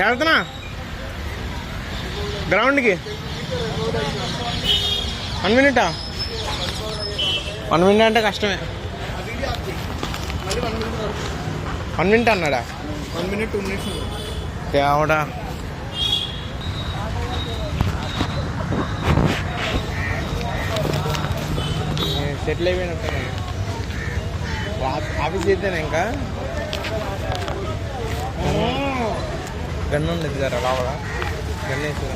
వెళ్తున్నా గ్రౌండ్కి 1 మినిటా 1 మినిట్ అంటే కష్టమే. 1 మినిట్ అన్నాడా? 1 మినిట్ 2 మినిట్స్ ఎవడా సెటిల్ అయిపోయినట్టు ఆఫీస్ అయితేనే ఇంకా గన్ను ఉండేది కదా లోపల గన్ను వేసి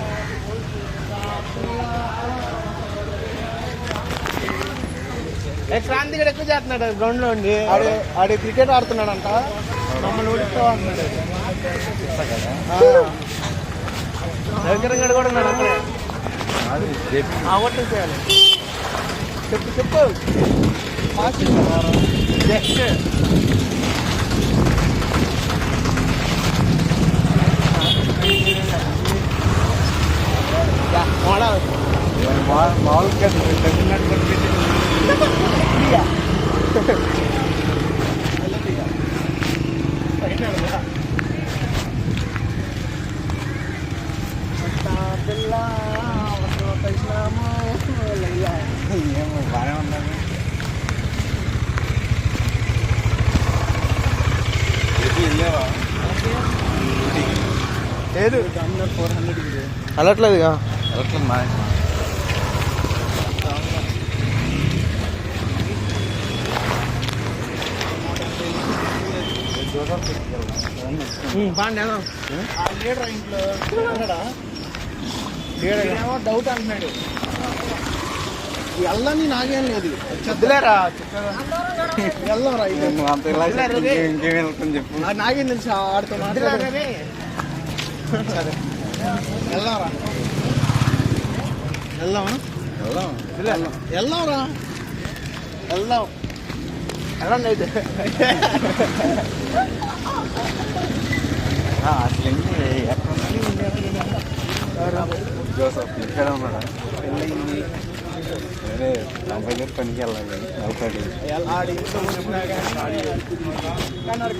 క్రాంతి గడ ఎక్కువ చేస్తున్నాడు గ్రౌండ్లో ఉండి. ఆడి క్రికెట్ ఆడుతున్నాడంట, మమ్మల్ని ఓడిపోతున్నాడు. రవికిరణ్ గడ కూడా ఉన్నాడు అక్కడే. ఓట్లు చేయాలి. చెప్పు చెప్పు జస్ట్ మామూలుగా ఏమో బాగానే ఉండాలి. లేదు 400 వెళ్ళట్లేదుగా. వెళ్ళట్లేదు మా ఇంట్లో డౌట్ అంటున్నాడు. వెళ్ళని నాకేం లేదు. వద్దులేరా వెళ్దాంరా. ఇంకేం వెళ్తాం చెప్పు. నాకేం తెలుసు ఆడుతూ మాట్లాడే. సరే వెళ్దాంరా. వెళ్దామా? వెళ్దాంరా. వెళ్దాం వెళ్ళండి అయితే. జోసఫ్ ఇక్కడ ఉన్నాడా? పెళ్ళయింది. సరే అబ్బాయి గారు పనికి వెళ్ళాలి.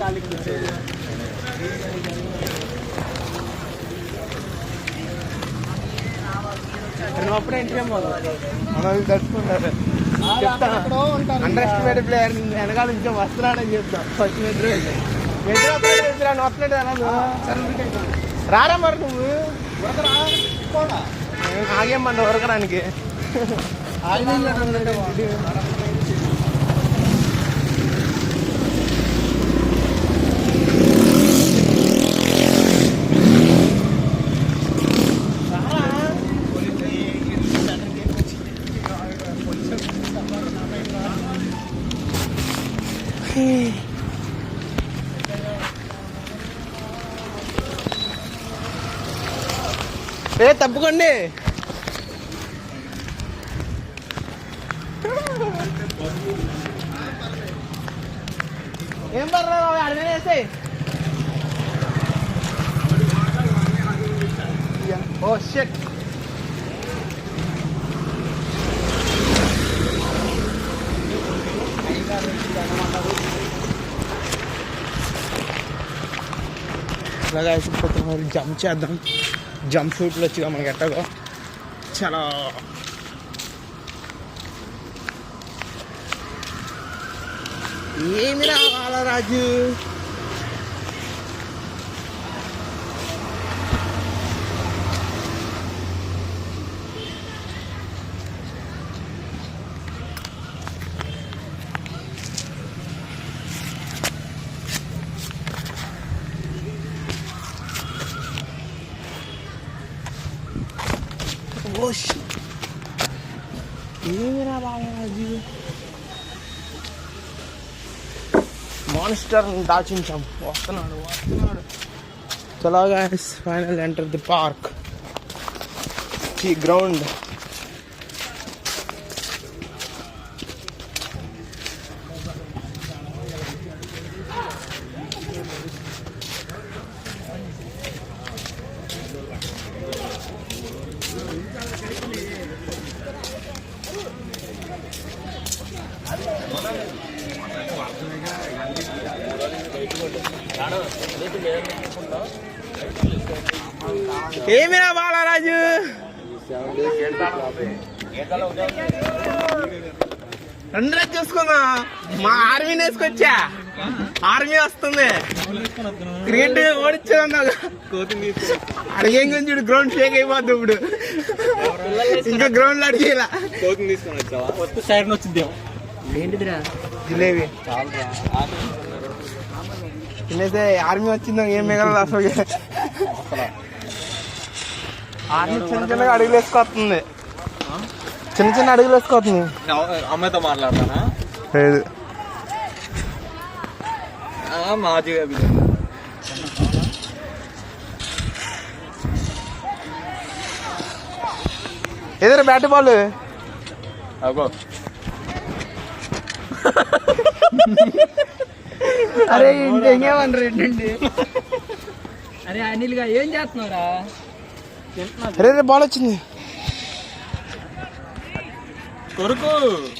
ఖాళీకి వచ్చేది. అప్పుడే ఇంటికి మనం తడుచుకుంటారు. అండర్ ఎస్టిమేటెడ్ ప్లేయర్ వెనకాల నుంచి వస్తున్నాడని చెప్తాం. ఫస్ట్ మెట్రో వస్తున్నాడు. రారా మరి నువ్వు ఆగేమన్నా ఉరకడానికి. తప్పుకోండి. ఏం పర్లేదు అడిగేసి. Oh shit. ఇలాగా మరి జంప్ చేద్దాం. జంప్ షూట్లు వచ్చిగా మనకి ఎట్టగో చాలా ఏమి రావాలా రాజు. ఏమిరా బాబు మాన్స్టర్ దాచించాం. వస్తున్నాడు. చలో guys, final enter the park. ఈ గ్రౌండ్ ఏమిరా బాలరాజు అందరూ చూసుకుందాం. మా ఆర్మీని వేసుకొచ్చా, ఆర్మీ వస్తుంది. క్రికెట్ ఓడిచ్చాను అడిగేం కొంచెం గ్రౌండ్ షేక్ అయిపోద్ది. ఇప్పుడు ఇంకా గ్రౌండ్ లో అడిగేలా ఏంటిదిరా జిలేబీ తినేసే. ఆర్మీ వచ్చిందో ఏం మిగలదు అసలు. ఆర్మీ చిన్న చిన్నగా అడుగులు వేసుకొస్తుంది, చిన్న చిన్న అడుగులు వేసుకొస్తుంది. అమ్మాయితో మాట్లాడతానా? లేదు మాజీగా ఎదురు బ్యాట్ బాల్. అగో అరే ఇంకేమన్నారు ఏంటండి? అరే అనిల్ గా ఏం చేస్తున్నారా? అరే బాల్ వచ్చింది.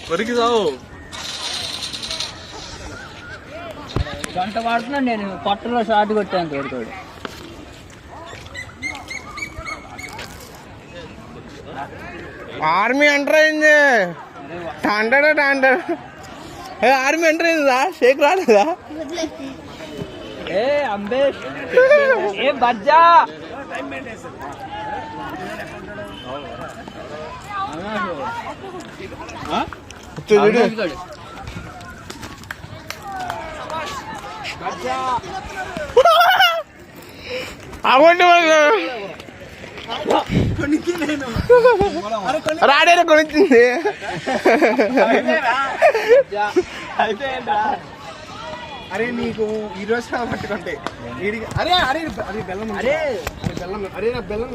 కొరికి సావు. గంట పడుతున్నాను నేను పొట్టలో షార్ట్ కొట్టాను తోడుకోడు. ఆర్మీ ఎంటర్ అయింది. టాంటాడు ఆర్మీ ఎంటర్ అయిందా? షేక్ రాలేదా? ఏ అంబేష్ ఏ బజ్జా చూడు అవ్వండి రాడేనా కొనిచ్చింది. అరే నీకు ఈరోజు పట్టుకుంటే అరే అరే అది బెల్లం. అరే బెల్లం. అరే నా బెల్లం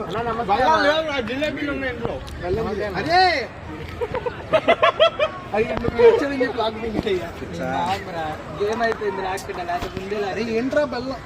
జిలేబీలు ఉన్నాయి ఇంట్లో. బెల్లం అరే అది గేమ్ అయిపోయింది. అరే ఏంట్రా బెల్లం.